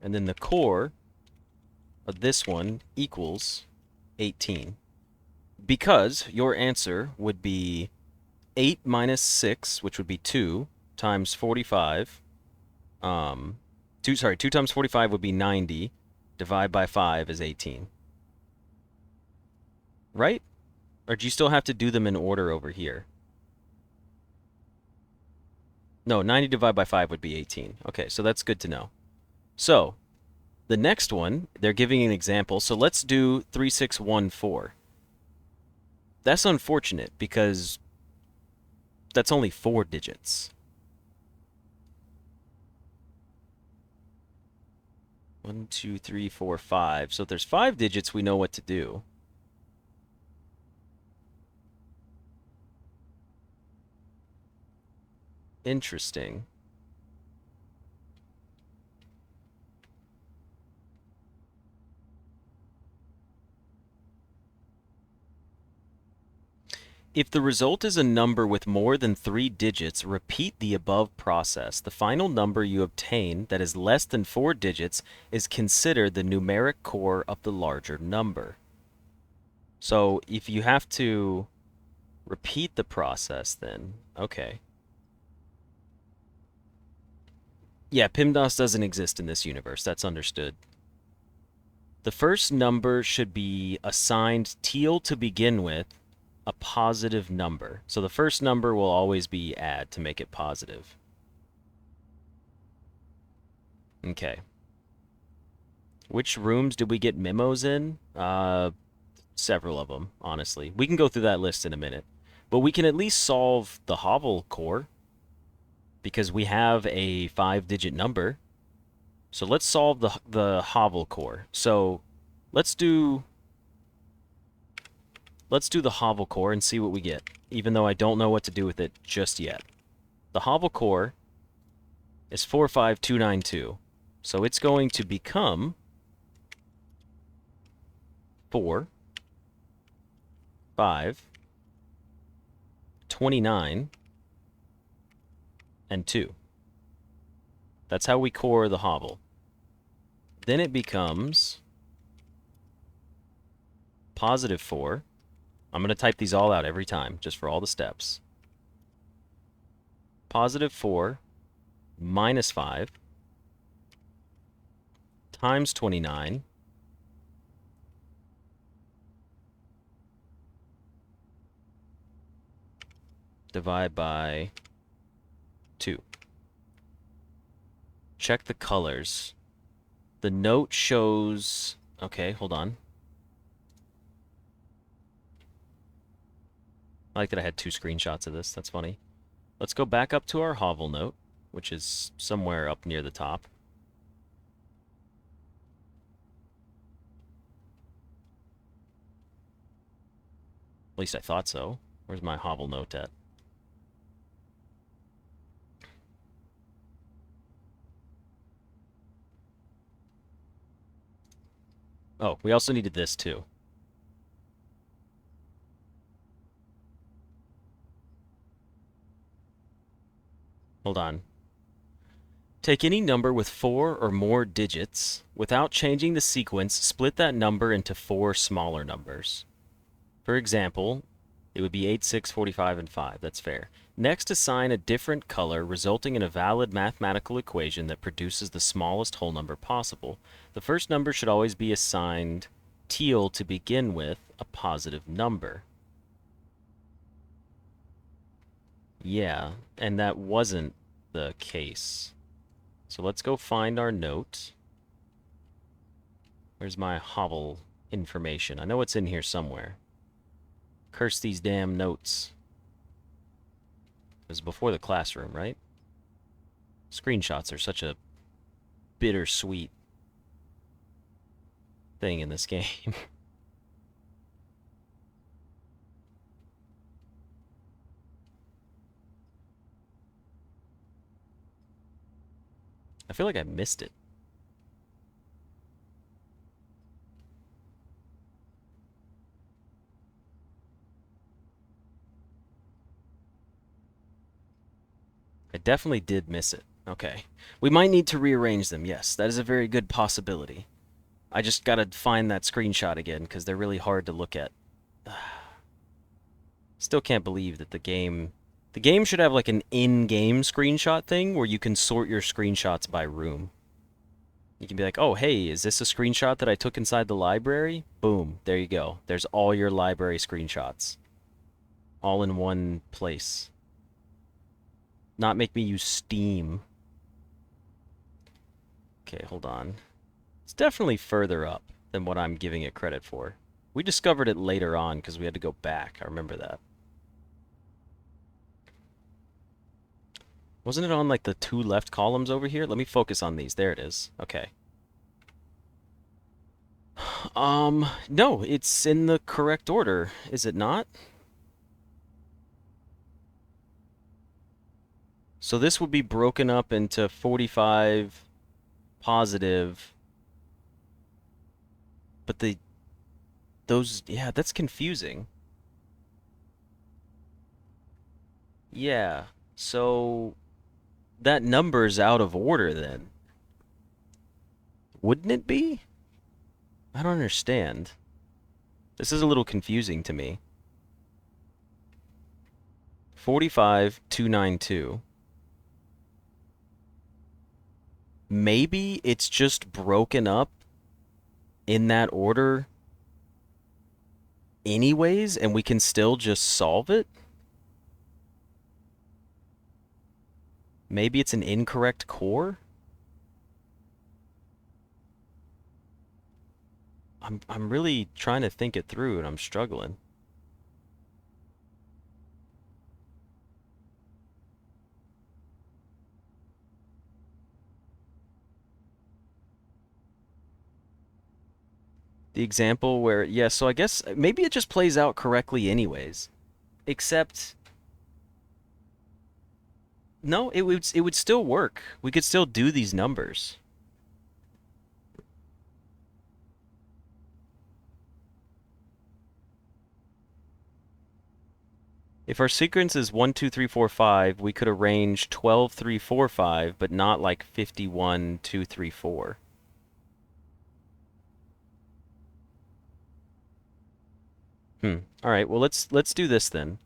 A: And then the core of this one equals 18. Because your answer would be 8 minus 6, which would be 2, times 45. 2 times 45 would be 90. Divide by 5 is 18. Right? Or do you still have to do them in order over here? No, 90 divided by 5 would be 18. Okay, so that's good to know. So, the next one, they're giving an example. So let's do 3614. That's unfortunate because that's only 4 digits. 1, 2, 3, 4, 5. So if there's 5 digits, we know what to do. Interesting. If the result is a number with more than 3 digits, repeat the above process. The final number you obtain that is less than 4 digits is considered the numeric core of the larger number. So if you have to repeat the process, then okay. Yeah, PIMDOS doesn't exist in this universe. That's understood. The first number should be assigned teal to begin with, a positive number. So the first number will always be add to make it positive. Okay. Which rooms did we get memos in? Several of them, honestly. We can go through that list in a minute. But we can at least solve the hovel core, because we have a 5-digit number. So let's solve the hovel core. So let's do the hovel core and see what we get, even though I don't know what to do with it just yet. The hovel core is 45292. So it's going to become 4, 5, 29, and 2. That's how we core the hovel. Then it becomes positive 4. I'm going to type these all out every time, just for all the steps. Positive 4 minus 5 times 29 divide by 2. Check the colors. The note shows... Okay, hold on. I like that I had 2 screenshots of this. That's funny. Let's go back up to our hovel note, which is somewhere up near the top. At least I thought so. Where's my hobble note at? Oh, we also needed this too. Hold on. Take any number with 4 or more digits. Without changing the sequence, split that number into 4 smaller numbers. For example, it would be 8, 6, 45, and 5. That's fair. Next, assign a different color, resulting in a valid mathematical equation that produces the smallest whole number possible. The first number should always be assigned teal to begin with, a positive number. Yeah, and that wasn't the case. So let's go find our note. Where's my hobble information? I know it's in here somewhere. Curse these damn notes. It was before the classroom, right? Screenshots are such a bittersweet thing in this game. I feel like I missed it. I definitely did miss it. Okay. We might need to rearrange them. Yes, that is a very good possibility. I just gotta find that screenshot again, because they're really hard to look at. Still can't believe that the game... The game should have like an in-game screenshot thing where you can sort your screenshots by room. You can be like, oh, hey, is this a screenshot that I took inside the library? Boom, there you go. There's all your library screenshots. All in one place. Not make me use Steam. Okay, hold on. It's definitely further up than what I'm giving it credit for. We discovered it later on because we had to go back. I remember that. Wasn't it on like the 2 left columns over here? Let me focus on these. There it is. Okay. No, it's in the correct order, is it not? So this would be broken up into 45 positive, but yeah, that's confusing. Yeah, so that number's out of order then. Wouldn't it be? I don't understand. This is a little confusing to me. 45,292. Maybe it's just broken up in that order anyways, and we can still just solve it? Maybe it's an incorrect core? I'm really trying to think it through and I'm struggling. The example where, yeah, so I guess maybe it just plays out correctly anyways. Except, no, it would still work. We could still do these numbers. If our sequence is 1, 2, 3, 4, 5, we could arrange 12, 3, 4, 5, but not like 51, 2, 3, 4. All right, well let's do this then.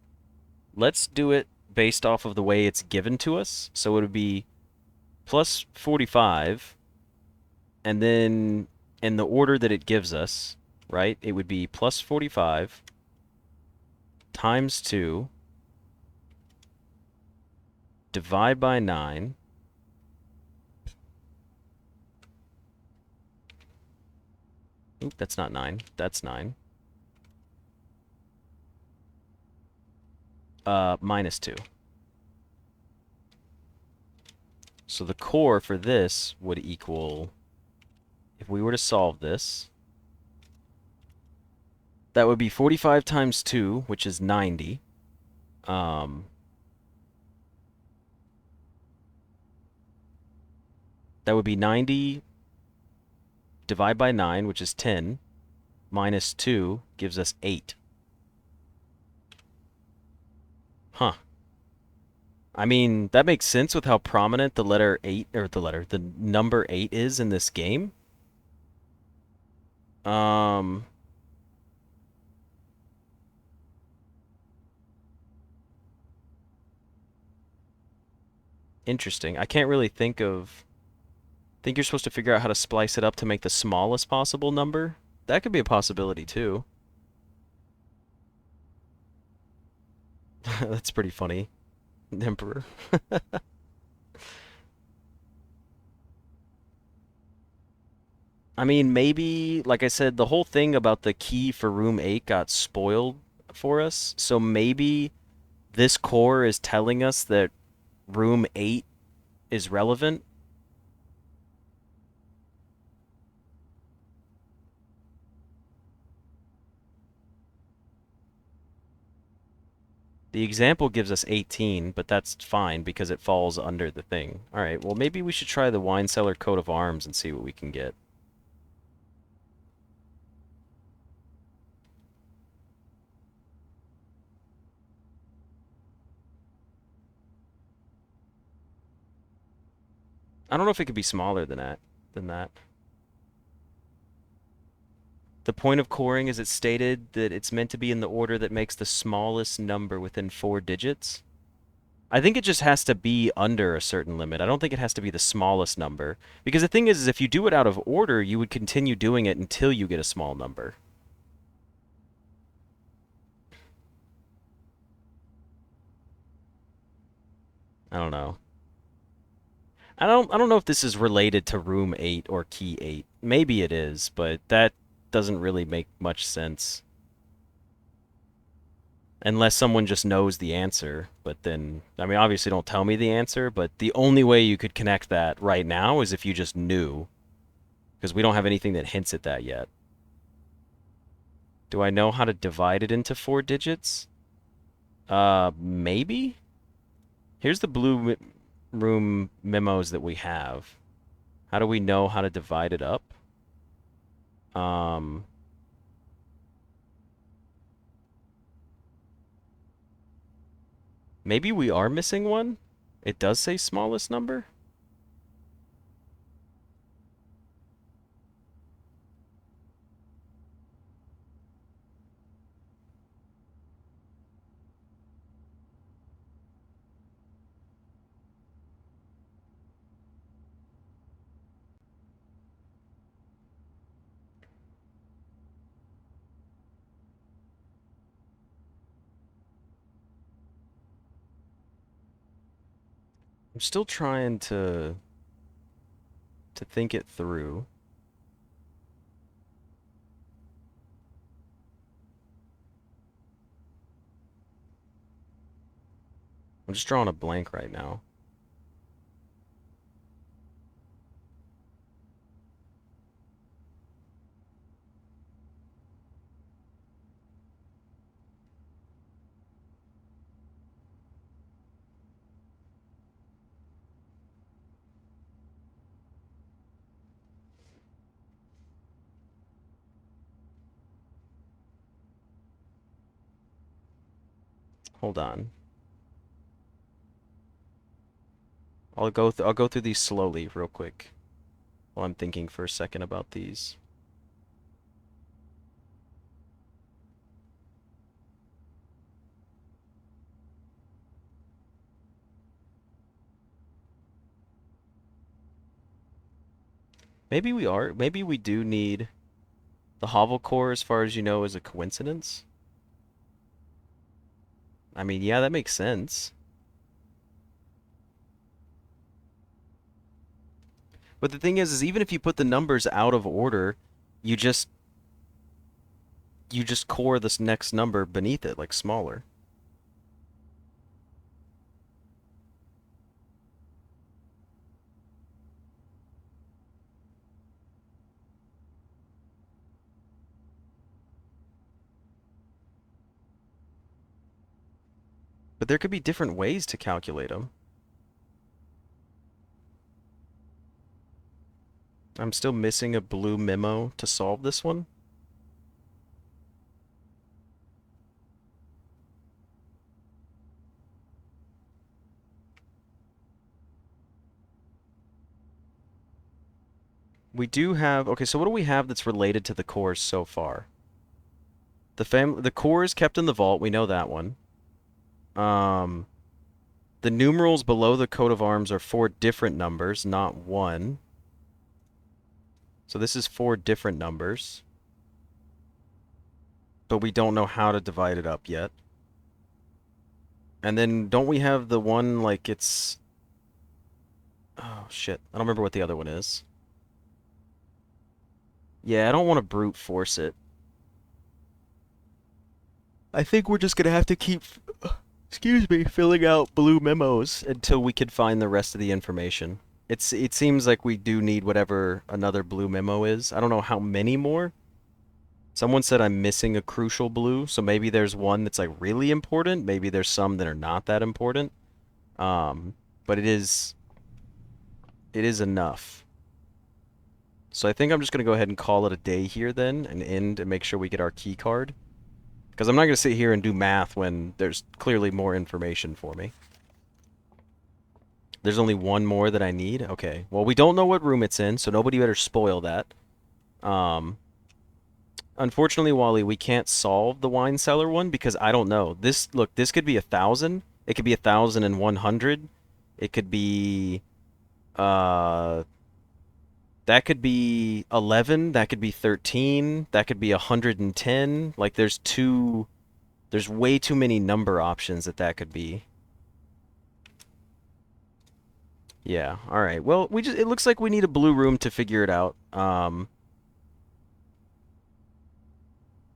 A: Let's do it based off of the way it's given to us. So it would be plus 45, and then in the order that it gives us, right? It would be plus 45 times 2 divide by 9 Oop, that's not 9. That's 9. Minus 2. So the core for this would equal, if we were to solve this, That would be 45 times 2, which is 90. Um, that would be 90 divide by 9, which is 10, minus 2 gives us 8. Huh. I mean, that makes sense with how prominent the letter 8, or the number 8 is in this game. Um, Interesting. I can't really think you're supposed to figure out how to splice it up to make the smallest possible number. That could be a possibility too. That's pretty funny. Emperor. I mean, maybe, like I said, the whole thing about the key for room 8 got spoiled for us. So maybe this core is telling us that room 8 is relevant. The example gives us 18, but that's fine because it falls under the thing. All right, well, maybe we should try the wine cellar coat of arms and see what we can get. I don't know if it could be smaller than that. The point of coring is it's stated that it's meant to be in the order that makes the smallest number within 4 digits. I think it just has to be under a certain limit. I don't think it has to be the smallest number. Because the thing is if you do it out of order, you would continue doing it until you get a small number. I don't know. I don't know if this is related to room 8 or key 8. Maybe it is, but that doesn't really make much sense. Unless someone just knows the answer, but then I mean obviously don't tell me the answer, but the only way you could connect that right now is if you just knew, because we don't have anything that hints at that yet. Do I know how to divide it into 4 digits? Maybe? Here's the room memos that we have. How do we know how to divide it up? Um, Maybe we are missing one? It does say smallest number? I'm still trying to think it through. I'm just drawing a blank right now. Hold on. I'll go through these slowly real quick while I'm thinking for a second about these. Maybe we do need the hovel core as far as you know is a coincidence. I mean, yeah, that makes sense. But the thing is even if you put the numbers out of order, you just you just core this next number beneath it, like smaller. But there could be different ways to calculate them. I'm still missing a blue memo to solve this one. We do have... Okay, so what do we have that's related to the cores so far? The core is kept in the vault. We know that one. The numerals below the coat of arms are 4 different numbers, not 1. So this is 4 different numbers. But we don't know how to divide it up yet. And then don't we have the one, like, it's... Oh, shit. I don't remember what the other one is. Yeah, I don't want to brute force it. I think we're just gonna have to keep, excuse me, filling out blue memos until we can find the rest of the information. It seems like we do need whatever another blue memo is. I don't know how many more. Someone said I'm missing a crucial blue, so maybe there's one that's like really important. Maybe there's some that are not that important. But it is enough. So I think I'm just gonna go ahead and call it a day here then, and end and make sure we get our key card. Because I'm not going to sit here and do math when there's clearly more information for me. There's only one more that I need? Okay. Well, we don't know what room it's in, so nobody better spoil that. Unfortunately, Wally, we can't solve the wine cellar one because I don't know. Look, this could be 1,000. It could be 1,100. It could be... that could be 11, that could be 13, that could be 110. Like, there's way too many number options that could be. Yeah, alright. Well, it looks like we need a blue room to figure it out. And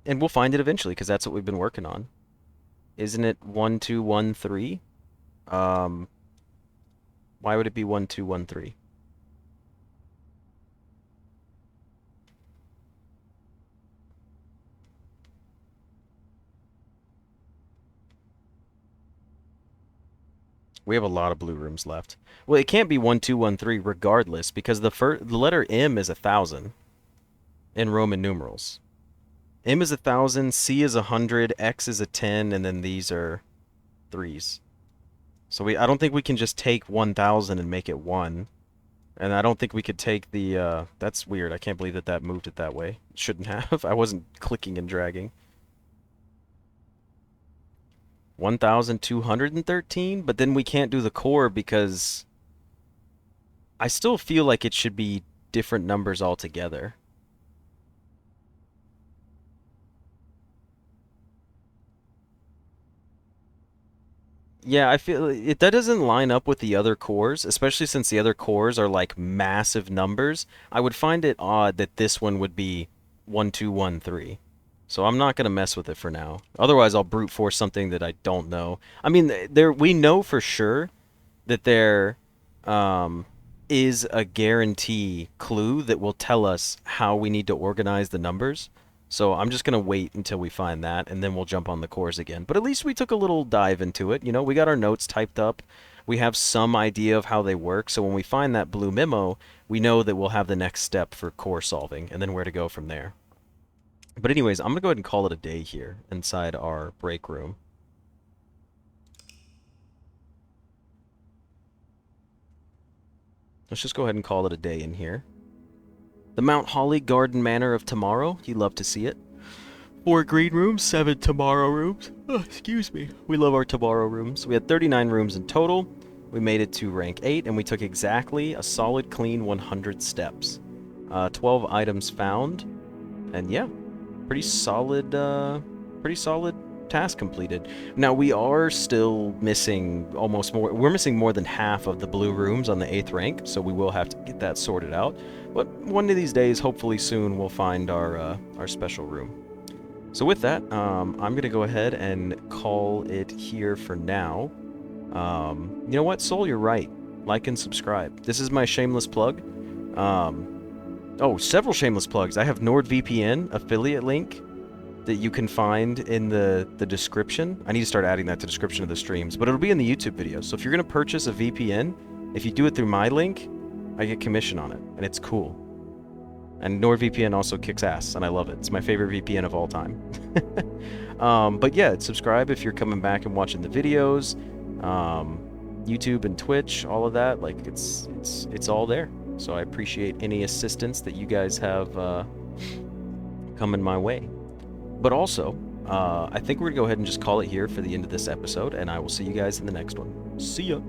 A: we'll find it eventually, because that's what we've been working on. Isn't it 1213? Why would it be 1213? We have a lot of blue rooms left. Well, it can't be 1213 regardless, because the letter M is 1,000 in Roman numerals. M is 1,000, C is 100, X is a 10, and then these are 3s. So I don't think we can just take 1,000 and make it 1. And I don't think we could take the, that's weird. I can't believe that moved it that way. It shouldn't have. I wasn't clicking and dragging. 1,213, but then we can't do the core because I still feel like it should be different numbers altogether. Yeah, I feel that doesn't line up with the other cores, especially since the other cores are like massive numbers. I would find it odd that this one would be 1213. So I'm not going to mess with it for now. Otherwise, I'll brute force something that I don't know. I mean, we know for sure that there is a guarantee clue that will tell us how we need to organize the numbers. So I'm just going to wait until we find that, and then we'll jump on the cores again. But at least we took a little dive into it. You know, we got our notes typed up. We have some idea of how they work. So when we find that blue memo, we know that we'll have the next step for core solving, and then where to go from there. But anyways, I'm going to go ahead and call it a day here inside our break room. Let's just go ahead and call it a day in here. The Mount Holly Garden Manor of Tomorrow. You love to see it. 4 green rooms, 7 tomorrow rooms. Oh, excuse me. We love our tomorrow rooms. We had 39 rooms in total. We made it to rank 8, and we took exactly a solid, clean 100 steps. 12 items found. And yeah, pretty solid task completed. Now, we are still missing we're missing more than half of the blue rooms on the 8th rank, so we will have to get that sorted out. But one of these days, hopefully soon, we'll find our special room. So with that, I'm going to go ahead and call it here for now. You know what, Soul, you're right. Like and subscribe. This is my shameless plug. Oh, several shameless plugs. I have NordVPN affiliate link that you can find in the description. I need to start adding that to the description of the streams, but it'll be in the YouTube video. So if you're going to purchase a VPN, if you do it through my link, I get commission on it, and it's cool. And NordVPN also kicks ass, and I love it. It's my favorite VPN of all time. But yeah, subscribe if you're coming back and watching the videos. YouTube and Twitch, all of that, like it's all there. So I appreciate any assistance that you guys have coming my way. But also, I think we're gonna go ahead and just call it here for the end of this episode, and I will see you guys in the next one. See ya.